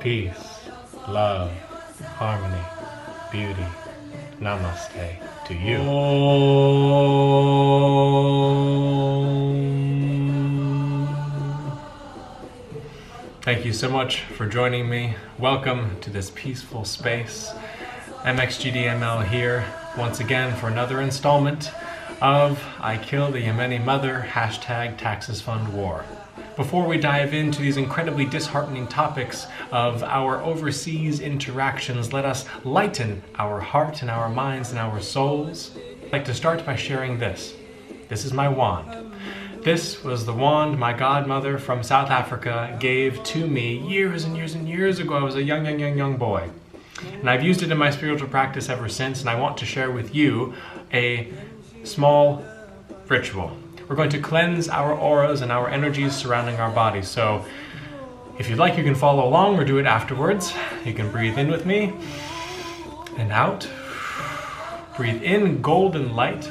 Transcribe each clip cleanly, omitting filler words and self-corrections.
Peace, love, harmony, beauty, namaste to you. Thank you so much for joining me. Welcome to this peaceful space. mxgdml here once again for another installment of I Killed a Yemeni Mother, #TAXESFUNDWAR. Before we dive into these incredibly disheartening topics of our overseas interactions, let us lighten our heart and our minds and our souls. I'd like to start by sharing this. This is my wand. This was the wand my godmother from South Africa gave to me years and years and years ago. I was a young boy. And I've used it in my spiritual practice ever since, and I want to share with you a small ritual. We're going to cleanse our auras and our energies surrounding our bodies. So if you'd like, you can follow along or do it afterwards. You can breathe in with me and out. Breathe in golden light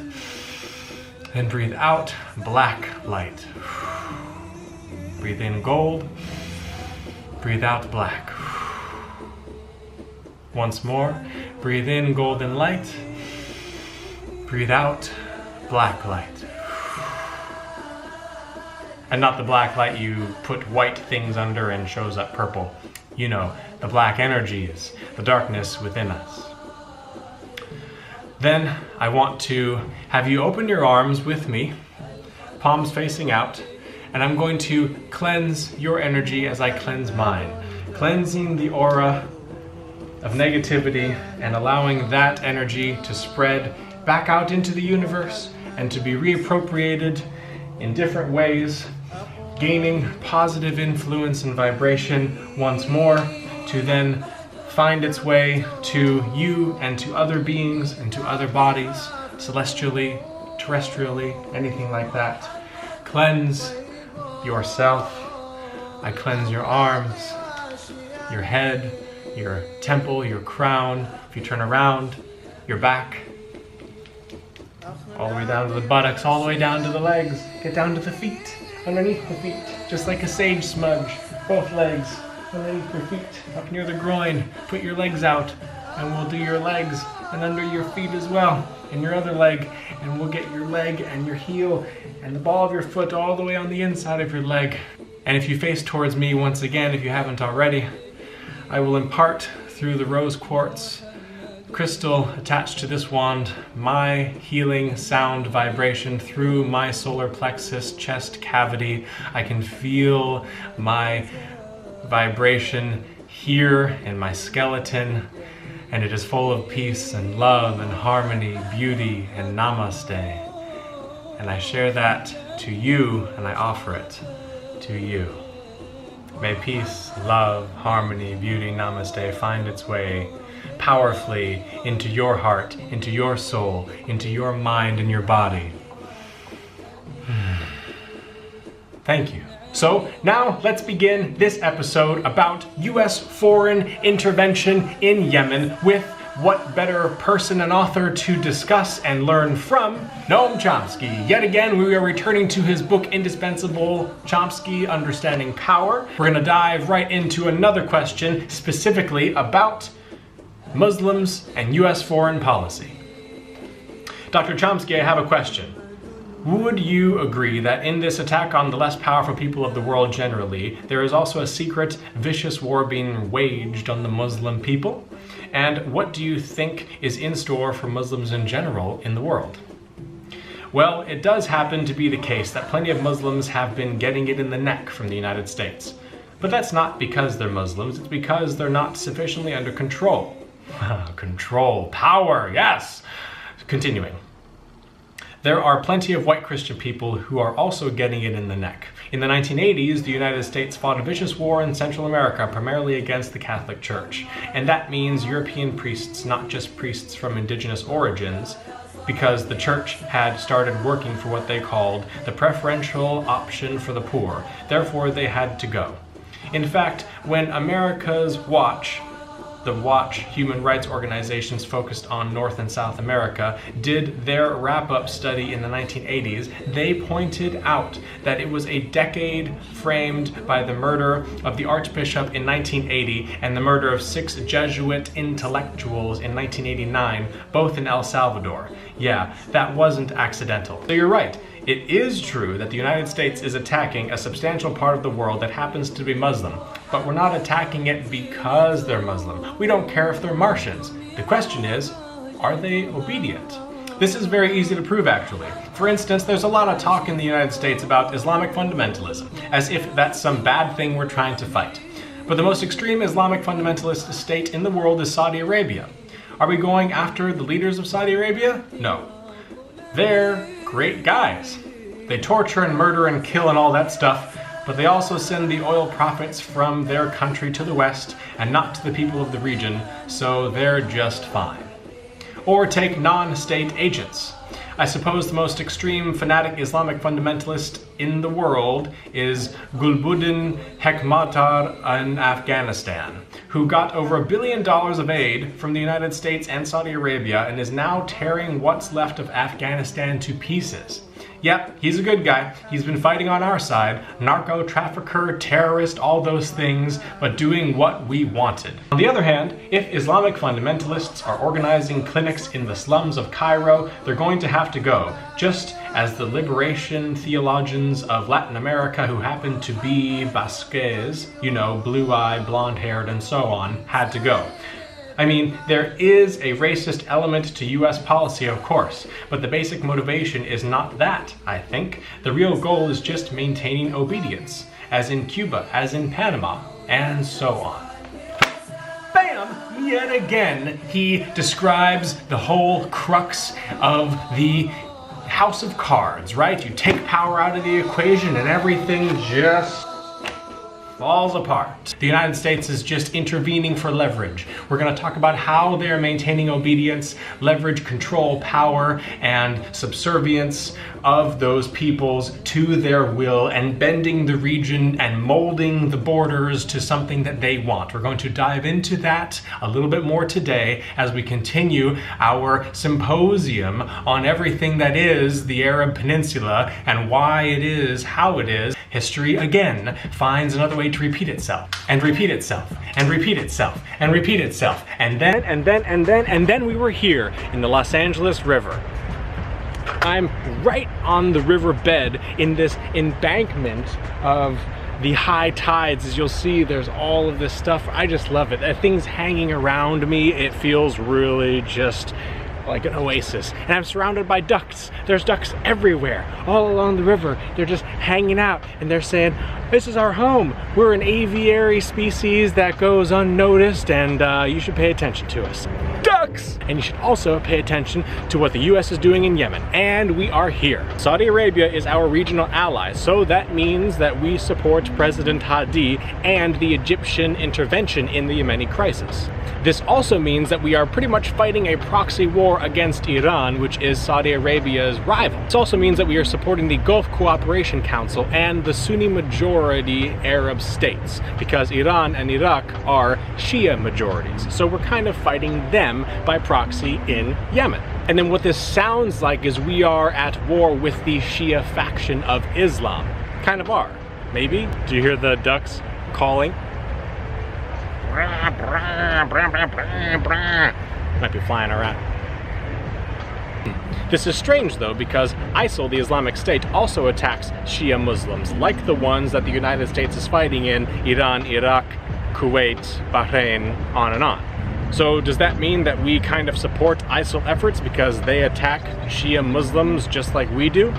and breathe out black light. Breathe in gold, breathe out black. Once more, breathe in golden light, breathe out black light. And not the black light you put white things under and shows up purple. You know, the black energies, the darkness within us. Then I want to have you open your arms with me, palms facing out, and I'm going to cleanse your energy as I cleanse mine. Cleansing the aura of negativity and allowing that energy to spread back out into the universe and to be reappropriated in different ways, gaining positive influence and vibration once more to then find its way to you and to other beings and to other bodies, celestially, terrestrially, anything like that. Cleanse yourself. I cleanse your arms, your head, your temple, your crown. If you turn around, your back, all the way down to the buttocks, all the way down to the legs. Get down to the feet, underneath the feet, just like a sage smudge. Both legs underneath your feet, up near the groin. Put your legs out, and we'll do your legs and under your feet as well, and your other leg, and we'll get your leg and your heel and the ball of your foot all the way on the inside of your leg. And if you face towards me once again, if you haven't already, I will impart through the rose quartz crystal attached to this wand my healing sound vibration through my solar plexus chest cavity. I can feel my vibration here in my skeleton, and it is full of peace and love and harmony, beauty and namaste. And I share that to you, and I offer it to you. May peace, love, harmony, beauty, namaste find its way powerfully into your heart, into your soul, into your mind and your body. Thank you. So now let's begin this episode about U.S. foreign intervention in Yemen with what better person and author to discuss and learn from? Noam Chomsky. Yet again, we are returning to his book, Indispensable Chomsky, Understanding Power. We're going to dive right into another question specifically about Muslims and U.S. foreign policy. Dr. Chomsky, I have a question. Would you agree that in this attack on the less powerful people of the world generally, there is also a secret, vicious war being waged on the Muslim people? And what do you think is in store for Muslims in general in the world? Well, it does happen to be the case that plenty of Muslims have been getting it in the neck from the United States. But that's not because they're Muslims, it's because they're not sufficiently under control. Control, power, yes! Continuing. There are plenty of white Christian people who are also getting it in the neck. In the 1980s, the United States fought a vicious war in Central America, primarily against the Catholic Church. And that means European priests, not just priests from indigenous origins, because the church had started working for what they called the preferential option for the poor. Therefore, they had to go. In fact, when America's watch the Watch human rights organizations focused on North and South America, did their wrap-up study in the 1980s, they pointed out that it was a decade framed by the murder of the Archbishop in 1980 and the murder of 6 Jesuit intellectuals in 1989, both in El Salvador. Yeah, that wasn't accidental. So you're right. It is true that the United States is attacking a substantial part of the world that happens to be Muslim, but we're not attacking it because they're Muslim. We don't care if they're Martians. The question is, are they obedient? This is very easy to prove, actually. For instance, there's a lot of talk in the United States about Islamic fundamentalism, as if that's some bad thing we're trying to fight. But the most extreme Islamic fundamentalist state in the world is Saudi Arabia. Are we going after the leaders of Saudi Arabia? No. They're great guys. They torture and murder and kill and all that stuff, but they also send the oil profits from their country to the West and not to the people of the region, so they're just fine. Or take non-state agents. I suppose the most extreme fanatic Islamic fundamentalist in the world is Gulbuddin Hekmatyar in Afghanistan, who got over $1 billion of aid from the United States and Saudi Arabia and is now tearing what's left of Afghanistan to pieces. Yep, he's a good guy. He's been fighting on our side, narco-trafficker, terrorist, all those things, but doing what we wanted. On the other hand, if Islamic fundamentalists are organizing clinics in the slums of Cairo, they're going to have to go, just as the liberation theologians of Latin America who happen to be Basques, you know, blue-eyed, blonde-haired, and so on, had to go. I mean, there is a racist element to US policy, of course, but the basic motivation is not that, I think. The real goal is just maintaining obedience, as in Cuba, as in Panama, and so on. Bam! Yet again, he describes the whole crux of the House of Cards, right? You take power out of the equation and everything just falls apart. The United States is just intervening for leverage. We're going to talk about how they're maintaining obedience, leverage, control, power, and subservience of those peoples to their will and bending the region and molding the borders to something that they want. We're going to dive into that a little bit more today as we continue our symposium on everything that is the Arab Peninsula and why it is how it is. History again finds another way to repeat itself and repeat itself and repeat itself and repeat itself. And then we were here in the Los Angeles River. I'm right on the riverbed in this embankment of the high tides. As you'll see, there's all of this stuff. I just love it. Things hanging around me. It feels really just like an oasis. And I'm surrounded by ducks. There's ducks everywhere, all along the river. They're just hanging out and they're saying, this is our home. We're an aviary species that goes unnoticed and you should pay attention to us. Ducks! And you should also pay attention to what the US is doing in Yemen. And we are here. Saudi Arabia is our regional ally, so that means that we support President Hadi and the Egyptian intervention in the Yemeni crisis. This also means that we are pretty much fighting a proxy war against Iran, which is Saudi Arabia's rival. This also means that we are supporting the Gulf Cooperation Council and the Sunni majority Arab states, because Iran and Iraq are Shia majorities. So we're kind of fighting them by proxy in Yemen. And then what this sounds like is we are at war with the Shia faction of Islam. Kind of are. Maybe? Do you hear the ducks calling? Might be flying around. This is strange though, because ISIL, the Islamic State, also attacks Shia Muslims, like the ones that the United States is fighting in Iran, Iraq, Kuwait, Bahrain, on and on. So does that mean that we kind of support ISIL efforts because they attack Shia Muslims just like we do?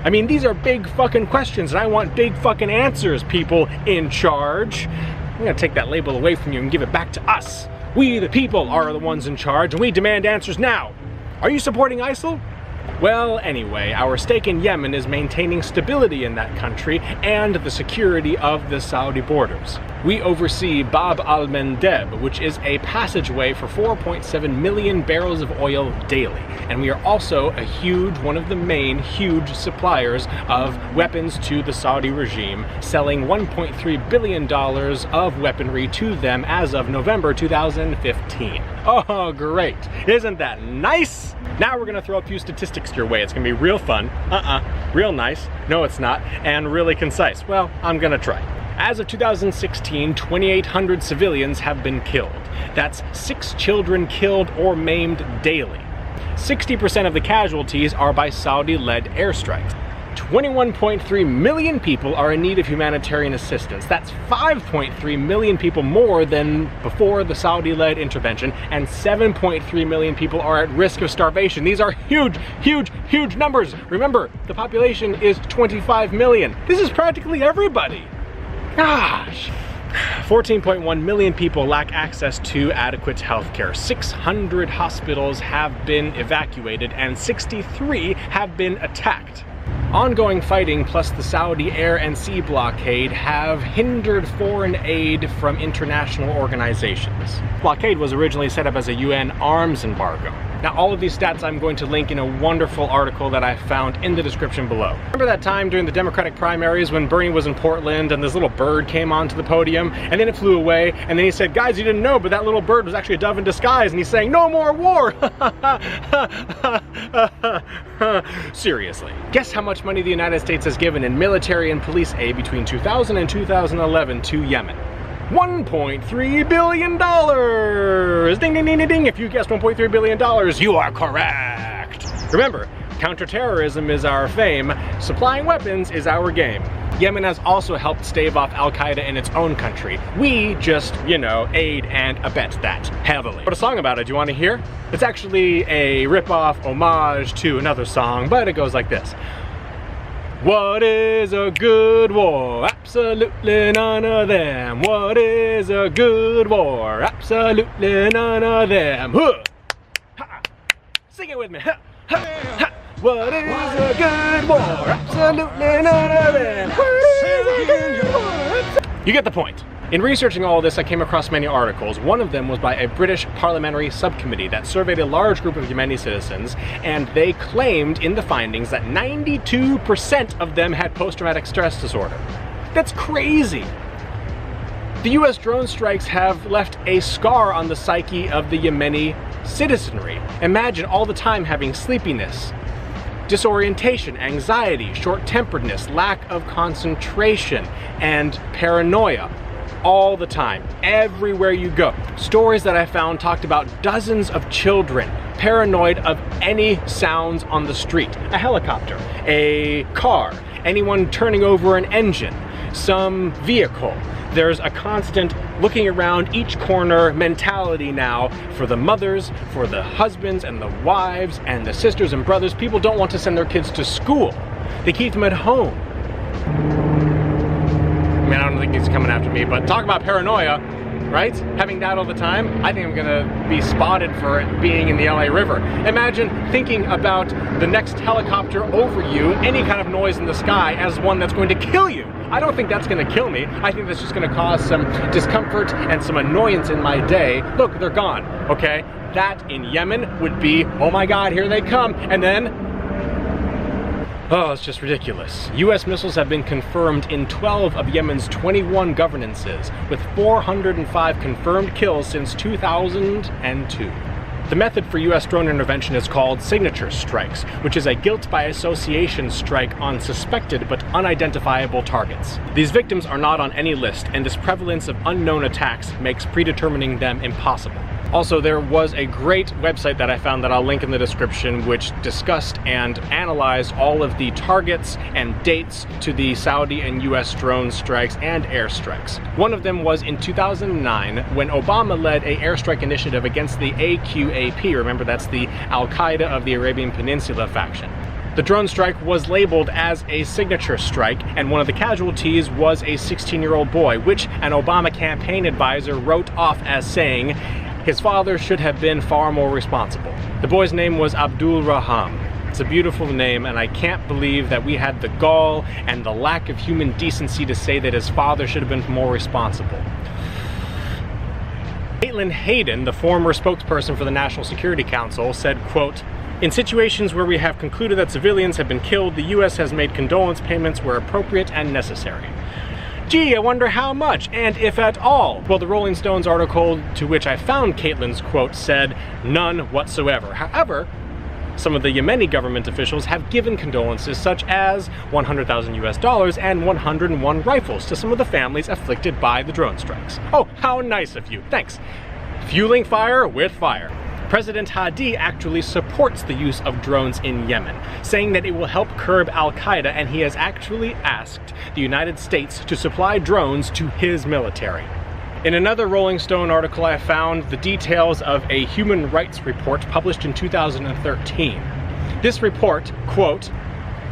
I mean, these are big fucking questions and I want big fucking answers, people in charge. I'm gonna take that label away from you and give it back to us. We, the people, are the ones in charge and we demand answers now. Are you supporting ISIL? Well, anyway, our stake in Yemen is maintaining stability in that country and the security of the Saudi borders. We oversee Bab al-Mandeb, which is a passageway for 4.7 million barrels of oil daily. And we are also one of the main huge suppliers of weapons to the Saudi regime, selling $1.3 billion of weaponry to them as of November 2015. Oh, great. Isn't that nice? Now we're gonna throw a few statistics your way. It's gonna be real fun, real nice, no it's not, and really concise. Well, I'm gonna try. As of 2016, 2,800 civilians have been killed. That's 6 children killed or maimed daily. 60% of the casualties are by Saudi-led airstrikes. 21.3 million people are in need of humanitarian assistance. That's 5.3 million people more than before the Saudi-led intervention, and 7.3 million people are at risk of starvation. These are huge, huge, huge numbers. Remember, the population is 25 million. This is practically everybody. Gosh. 14.1 million people lack access to adequate healthcare. 600 hospitals have been evacuated and 63 have been attacked. Ongoing fighting plus the Saudi air and sea blockade have hindered foreign aid from international organizations. Blockade was originally set up as a UN arms embargo. Now, all of these stats I'm going to link in a wonderful article that I found in the description below. Remember that time during the Democratic primaries when Bernie was in Portland and this little bird came onto the podium and then it flew away and then he said, guys, you didn't know, but that little bird was actually a dove in disguise, and he's saying, no more war! Seriously. Guess how much money the United States has given in military and police aid between 2000 and 2011 to Yemen? $1.3 billion! Ding, ding, ding, ding, ding. If you guessed $1.3 billion, you are correct. Remember, counterterrorism is our fame, supplying weapons is our game. Yemen has also helped stave off Al-Qaeda in its own country. We just, aid and abet that heavily. I wrote a song about it. Do you want to hear? It's actually a rip-off homage to another song, but it goes like this. What is a good war? Absolutely none of them. What is a good war? Absolutely none of them. Huh. Ha. Sing it with me. Ha. Ha. Ha. What is a good war? Absolutely none of them. What is a good war? You get the point. In researching all of this, I came across many articles. One of them was by a British parliamentary subcommittee that surveyed a large group of Yemeni citizens, and they claimed in the findings that 92% of them had post-traumatic stress disorder. That's crazy! The US drone strikes have left a scar on the psyche of the Yemeni citizenry. Imagine all the time having sleepiness, disorientation, anxiety, short-temperedness, lack of concentration, and paranoia. All the time, everywhere you go. Stories that I found talked about dozens of children paranoid of any sounds on the street. A helicopter, a car, anyone turning over an engine, some vehicle. There's a constant looking around each corner mentality now for the mothers, for the husbands and the wives and the sisters and brothers. People don't want to send their kids to school. They keep them at home. I mean, I don't think he's coming after me, but talk about paranoia, right? Having that all the time, I think I'm gonna be spotted for it being in the LA River. Imagine thinking about the next helicopter over you, any kind of noise in the sky, as one that's going to kill you. I don't think that's gonna kill me. I think that's just gonna cause some discomfort and some annoyance in my day. Look, they're gone, okay? That in Yemen would be, oh my God, here they come, and then oh, it's just ridiculous. US missiles have been confirmed in 12 of Yemen's 21 governances, with 405 confirmed kills since 2002. The method for US drone intervention is called signature strikes, which is a guilt by association strike on suspected but unidentifiable targets. These victims are not on any list, and this prevalence of unknown attacks makes predetermining them impossible. Also, there was a great website that I found that I'll link in the description, which discussed and analyzed all of the targets and dates to the Saudi and US drone strikes and airstrikes. One of them was in 2009 when Obama led an airstrike initiative against the AQAP. Remember, that's the Al-Qaeda of the Arabian Peninsula faction. The drone strike was labeled as a signature strike, and one of the casualties was a 16-year-old boy, which an Obama campaign advisor wrote off as saying his father should have been far more responsible. The boy's name was Abdul Raham. It's a beautiful name, and I can't believe that we had the gall and the lack of human decency to say that his father should have been more responsible. Caitlin Hayden, the former spokesperson for the National Security Council, said, quote, "In situations where we have concluded that civilians have been killed, the U.S. has made condolence payments where appropriate and necessary." Gee, I wonder how much, and if at all. Well, the Rolling Stones article to which I found Caitlin's quote said, none whatsoever. However, some of the Yemeni government officials have given condolences such as $100,000 and 101 rifles to some of the families afflicted by the drone strikes. Oh, how nice of you. Thanks. Fueling fire with fire. President Hadi actually supports the use of drones in Yemen, saying that it will help curb Al-Qaeda, and he has actually asked the United States to supply drones to his military. In another Rolling Stone article, I found the details of a human rights report published in 2013. This report, quote,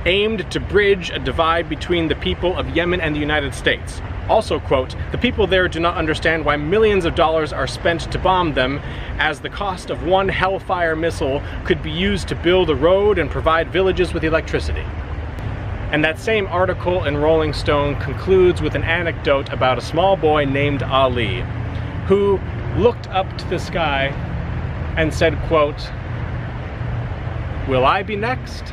aimed to bridge a divide between the people of Yemen and the United States. Also, quote, the people there do not understand why millions of dollars are spent to bomb them, as the cost of one Hellfire missile could be used to build a road and provide villages with electricity. And that same article in Rolling Stone concludes with an anecdote about a small boy named Ali, who looked up to the sky and said, quote, "Will I be next?"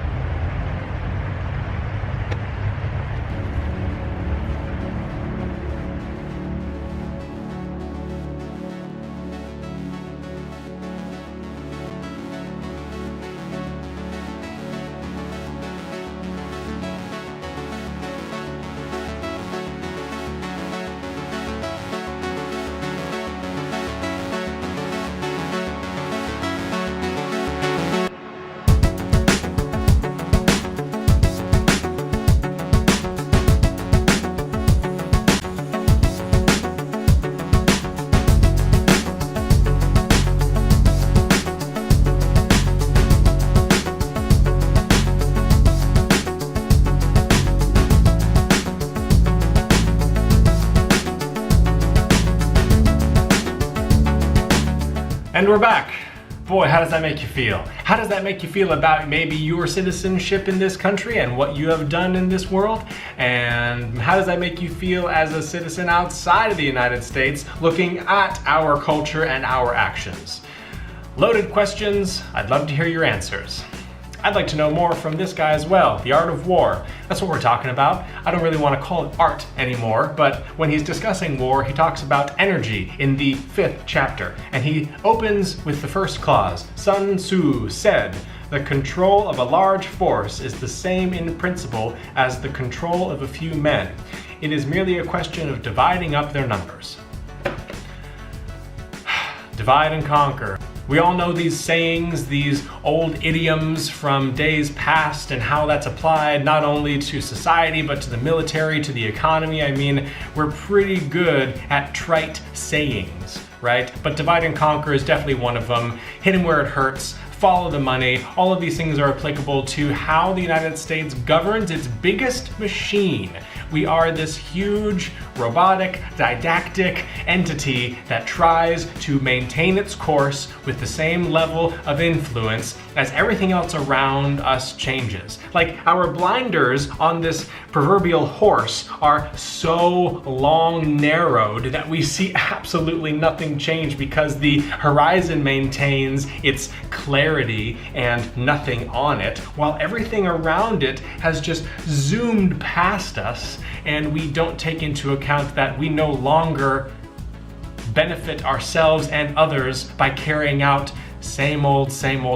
And we're back. Boy, how does that make you feel? How does that make you feel about maybe your citizenship in this country and what you have done in this world? And how does that make you feel as a citizen outside of the United States looking at our culture and our actions? Loaded questions. I'd love to hear your answers. I'd like to know more from this guy as well, The Art of War. That's what we're talking about. I don't really want to call it art anymore, but when he's discussing war, he talks about energy in the 5th chapter. And he opens with the first clause. Sun Tzu said, "The control of a large force is the same in principle as the control of a few men. It is merely a question of dividing up their numbers." Divide and conquer. We all know these sayings, these old idioms from days past, and how that's applied not only to society, but to the military, to the economy. I mean, we're pretty good at trite sayings, right? But divide and conquer is definitely one of them. Hit 'em where it hurts. Follow the money. All of these things are applicable to how the United States governs its biggest machine. We are this huge, robotic, didactic entity that tries to maintain its course with the same level of influence as everything else around us changes. Like, our blinders on this proverbial horse are so long narrowed that we see absolutely nothing change because the horizon maintains its clarity and nothing on it, while everything around it has just zoomed past us, and we don't take into account that we no longer benefit ourselves and others by carrying out same old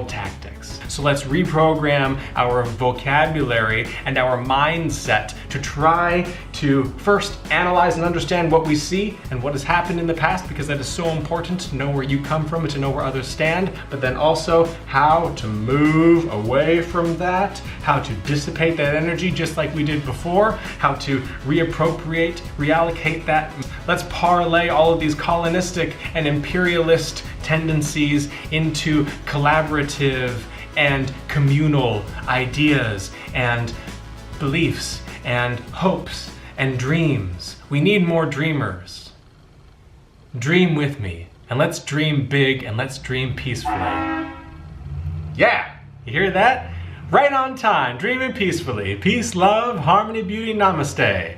tactics. So let's reprogram our vocabulary and our mindset to try to first analyze and understand what we see and what has happened in the past, because that is so important to know where you come from and to know where others stand, but then also how to move away from that, how to dissipate that energy just like we did before, how to reappropriate, reallocate that. Let's parlay all of these colonistic and imperialist tendencies into collaborative and communal ideas and beliefs and hopes and dreams. We need more dreamers. Dream with me, and let's dream big, and let's dream peacefully. Yeah, you hear that? Right on time, dreaming peacefully. Peace, love, harmony, beauty, namaste.